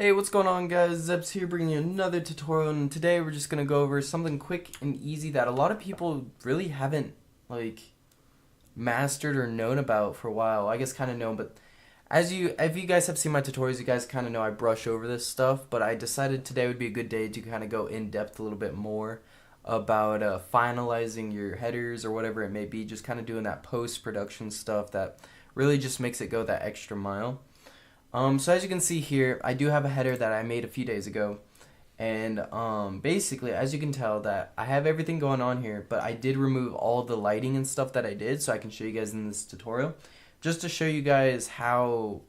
Hey, what's going on, guys? Zebs here bringing you another tutorial, and today we're just going to go over something quick and easy that a lot of people really haven't, like, mastered or known about for a while. I guess kind of know, but if you guys have seen my tutorials, you guys kind of know I brush over this stuff, but I decided today would be a good day to kind of go in depth a little bit more about finalizing your headers or whatever it may be, just kind of doing that post-production stuff that really just makes it go that extra mile. So as you can see here, I do have a header that I made a few days ago, and basically, as you can tell, that I have everything going on here, but I did remove all the lighting and stuff that I did, so I can show you guys in this tutorial, just to show you guys how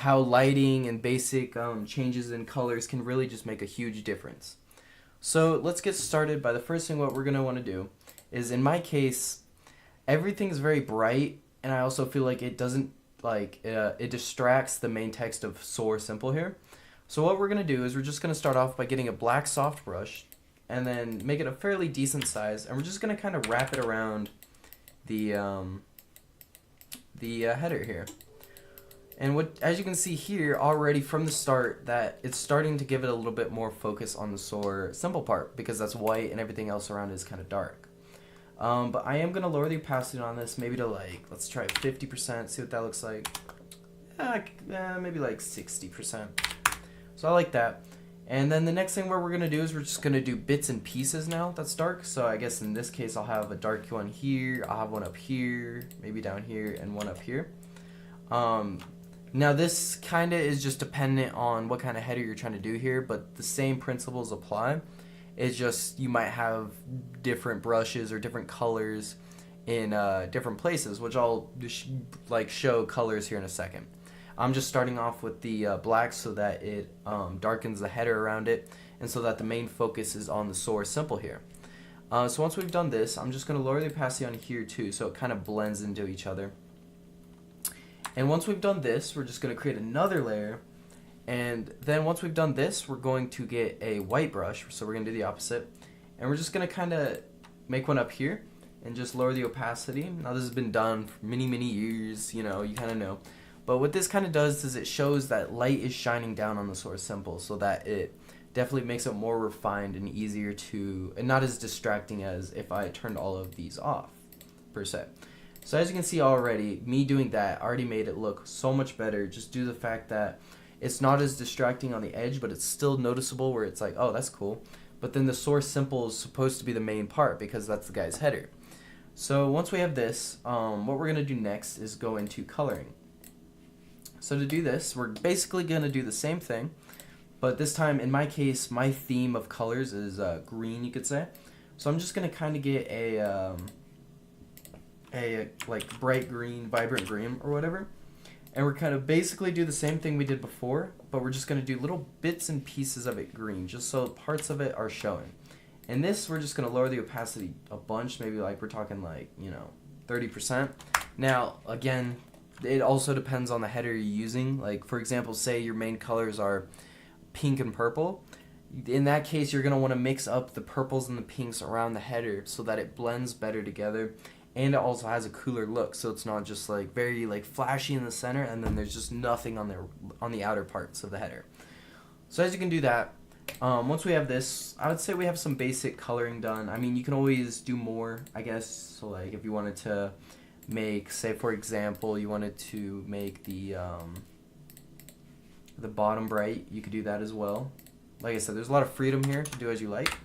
lighting and basic changes in colors can really just make a huge difference. So let's get started by the first thing. What we're gonna want to do is, in my case, everything is very bright, and I also feel like it doesn't it distracts the main text of soar simple here. So what we're going to do is we're just going to start off by getting a black soft brush and then make it a fairly decent size, and we're just going to kind of wrap it around the header here. And as you can see here already from the start, that it's starting to give it a little bit more focus on the soar simple part, because that's white and everything else around it is kind of dark. But I am going to lower the opacity on this, maybe to let's try 50%, see what that looks like. Maybe like 60%. So I like that. And then the next thing we're going to do is we're just going to do bits and pieces now that's dark. So I guess in this case I'll have a dark one here, I'll have one up here, maybe down here, and one up here. Now this kind of is just dependent on what kind of header you're trying to do here, but the same principles apply. It's just you might have different brushes or different colors in different places, which I'll show colors here in a second. I'm just starting off with the black so that it darkens the header around it, and so that the main focus is on the soar simple here. So once we've done this, I'm just going to lower the opacity on here too, so it kind of blends into each other. And once we've done this, we're just going to create another layer. And then once we've done this, we're going to get a white brush, so we're going to do the opposite. And we're just going to kind of make one up here and just lower the opacity. Now this has been done for many, many years, you kind of know. But what this kind of does is it shows that light is shining down on the source simple, so that it definitely makes it more refined and easier to, and not as distracting as if I turned all of these off, per se. So as you can see already, me doing that already made it look so much better, just due to the fact that it's not as distracting on the edge, but it's still noticeable where it's like, oh, that's cool. But then the source simple is supposed to be the main part because that's the guy's header. So once we have this, what we're going to do next is go into coloring. So to do this, we're basically going to do the same thing, but this time, in my case, my theme of colors is green, you could say. So I'm just going to kind of get a bright green, vibrant green or whatever. And we're kind of basically do the same thing we did before, but we're just going to do little bits and pieces of it green, just so parts of it are showing. And this, we're just going to lower the opacity a bunch, maybe we're talking 30%. Now, again, it also depends on the header you're using. Like, for example, say your main colors are pink and purple. In that case, you're going to want to mix up the purples and the pinks around the header so that it blends better together. And it also has a cooler look, so it's not just very flashy in the center, and then there's just nothing on the outer parts of the header. So as you can do that, once we have this, I would say we have some basic coloring done. I mean, you can always do more, I guess. So if you wanted to make, say for example, you wanted to make the bottom bright, you could do that as well. Like I said, there's a lot of freedom here to do as you like.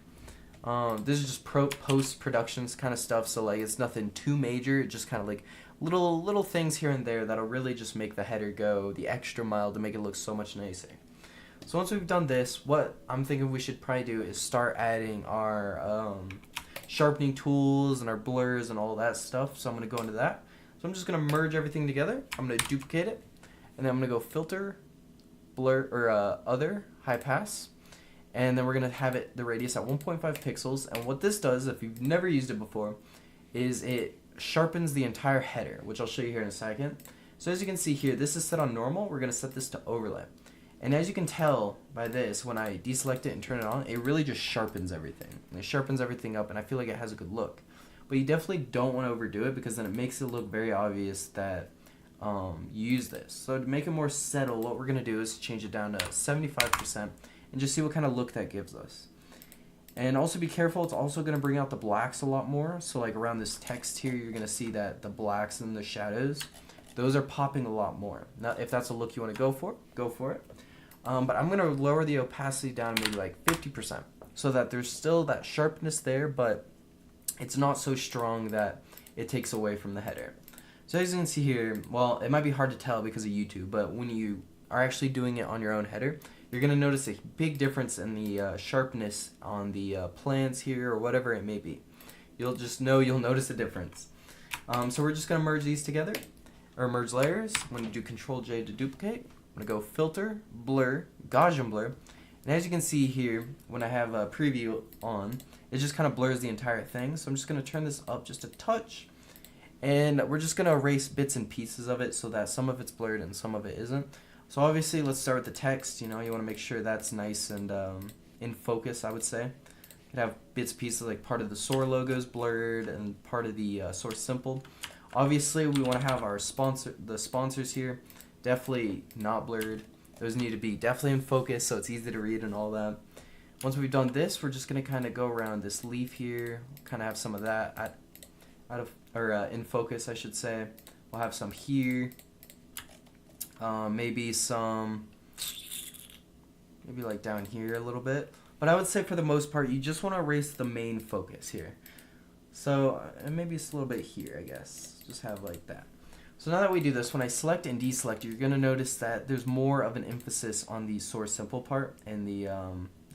This is just post-production kind of stuff, so it's nothing too major, just kind of little things here and there that'll really just make the header go the extra mile to make it look so much nicer. So once we've done this, what I'm thinking we should probably do is start adding our sharpening tools and our blurs and all that stuff, so I'm going to go into that. So I'm just going to merge everything together, I'm going to duplicate it, and then I'm going to go filter, blur, or other, high pass. And then we're going to have the radius at 1.5 pixels. And what this does, if you've never used it before, is it sharpens the entire header, which I'll show you here in a second. So as you can see here, this is set on normal. We're going to set this to overlay. And as you can tell by this, when I deselect it and turn it on, it really just sharpens everything. And it sharpens everything up, and I feel like it has a good look. But you definitely don't want to overdo it, because then it makes it look very obvious that you use this. So to make it more settle, what we're going to do is change it down to 75% and just see what kind of look that gives us. And also be careful, it's also going to bring out the blacks a lot more. So like around this text here, you're going to see that the blacks and the shadows, those are popping a lot more. Now, if that's a look you want to go for it. But I'm going to lower the opacity down maybe like 50% so that there's still that sharpness there, but it's not so strong that it takes away from the header. So as you can see here, well, it might be hard to tell because of YouTube, but when you are actually doing it on your own header, you're going to notice a big difference in the sharpness on the plants here or whatever it may be. You'll notice a difference. So we're just going to merge these together, or merge layers. I'm going to do Control J to duplicate. I'm going to go Filter, Blur, Gaussian Blur. And as you can see here, when I have a preview on, it just kind of blurs the entire thing. So I'm just going to turn this up just a touch. And we're just going to erase bits and pieces of it so that some of it's blurred and some of it isn't. So obviously, let's start with the text. You want to make sure that's nice and in focus, I would say. You could have bits and pieces like part of the SOAR logos blurred and part of the SOAR simple. Obviously, we want to have our the sponsors here definitely not blurred. Those need to be definitely in focus so it's easy to read and all that. Once we've done this, we're just going to kind of go around this leaf here, kind of have some of that in focus, I should say. We'll have some here. Maybe like down here a little bit. But I would say for the most part, you just want to erase the main focus here. So, and maybe it's a little bit here, I guess. Just have like that. So now that we do this, when I select and deselect, you're going to notice that there's more of an emphasis on the source simple part and the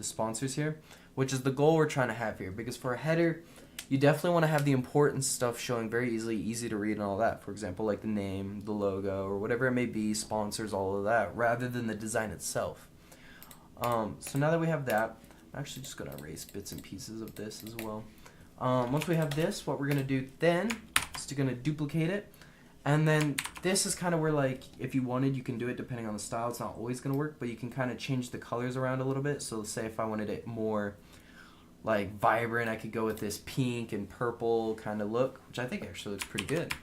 sponsors here, which is the goal we're trying to have here. Because for a header, you definitely want to have the important stuff showing very easy to read and all that. For example, like the name, the logo, or whatever it may be, sponsors, all of that, rather than the design itself. So now that we have that, I'm actually just going to erase bits and pieces of this as well. Once we have this, what we're going to do then is going to duplicate it. And then this is kind of where, like, if you wanted, you can do it depending on the style. It's not always going to work, but you can kind of change the colors around a little bit. So let's say if I wanted it more like vibrant, I could go with this pink and purple kind of look, which I think actually looks pretty good.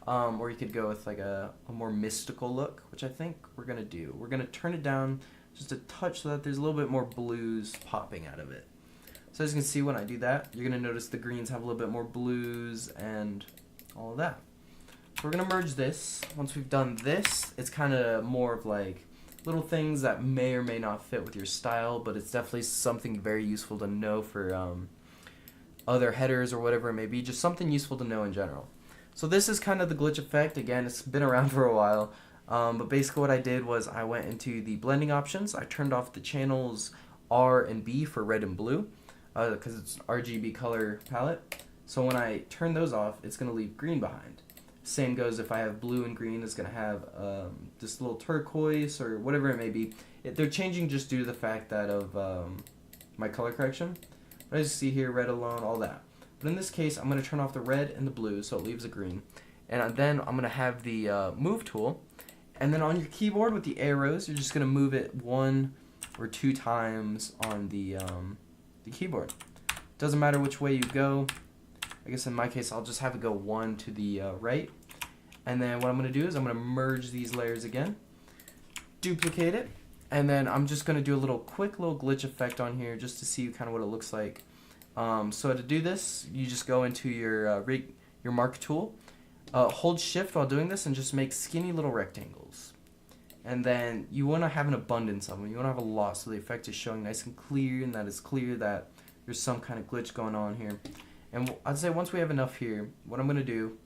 Or you could go with like a more mystical look, which I think we're going to do. We're going to turn it down just a touch so that there's a little bit more blues popping out of it. So as you can see, when I do that, you're going to notice the greens have a little bit more blues and all of that. So we're going to merge this. Once we've done this, it's kind of more of like little things that may or may not fit with your style, but it's definitely something very useful to know for other headers or whatever it may be. Just something useful to know in general. So this is kind of the glitch effect. Again, it's been around for a while. But basically what I did was I went into the blending options. I turned off the channels R and B for red and blue because it's RGB color palette. So when I turn those off, it's going to leave green behind. Same goes if I have blue and green, it's going to have this little turquoise or whatever it may be. They're changing just due to the fact that of my color correction. But as you see here, red alone, all that. But in this case, I'm going to turn off the red and the blue so it leaves a green. And then I'm going to have the move tool. And then on your keyboard with the arrows, you're just going to move it 1 or 2 times on the keyboard. Doesn't matter which way you go. I guess in my case, I'll just have it go 1 to the right. And then what I'm going to do is I'm going to merge these layers again, duplicate it, and then I'm just going to do a quick little glitch effect on here just to see kind of what it looks like. So to do this, you just go into your mark tool, hold shift while doing this, and just make skinny little rectangles. And then you want to have an abundance of them. You want to have a lot so the effect is showing nice and clear, and that it's clear that there's some kind of glitch going on here. And I'd say once we have enough here, what I'm going to do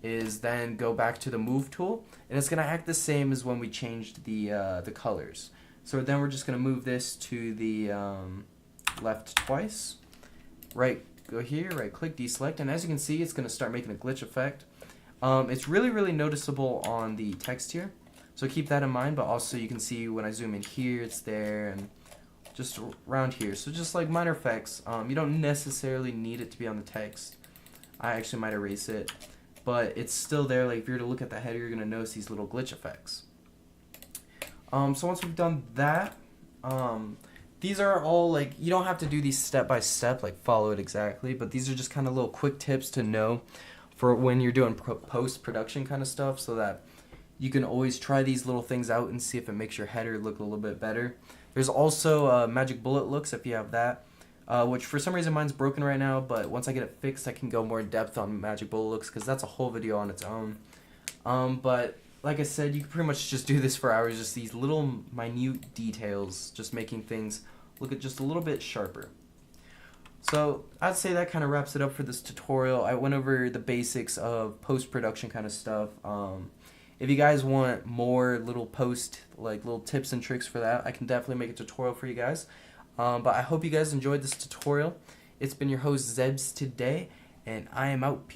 is then go back to the move tool, and it's going to act the same as when we changed the colors. So then we're just going to move this to the left twice, go here, right click, deselect, and as you can see, it's going to start making a glitch effect. It's really noticeable on the text here, so keep that in mind, but also you can see when I zoom in here, it's there, and just around here. So just like minor effects, you don't necessarily need it to be on the text. I actually might erase it, but it's still there. Like if you were to look at the header, you're going to notice these little glitch effects. So once we've done that, these are all like, you don't have to do these step by step, like follow it exactly, but these are just kind of little quick tips to know for when you're doing post-production kind of stuff, so that You can always try these little things out and see if it makes your header look a little bit better. There's also magic bullet looks if you have that, which for some reason mine's broken right now, but once I get it fixed I can go more in depth on magic bullet looks because that's a whole video on its own. But like I said, you can pretty much just do this for hours, just these little minute details, just making things look just a little bit sharper. So I'd say that kind of wraps it up for this tutorial. I went over the basics of post-production kind of stuff. If you guys want more little little tips and tricks for that, I can definitely make a tutorial for you guys. But I hope you guys enjoyed this tutorial. It's been your host Zebs today, and I am out.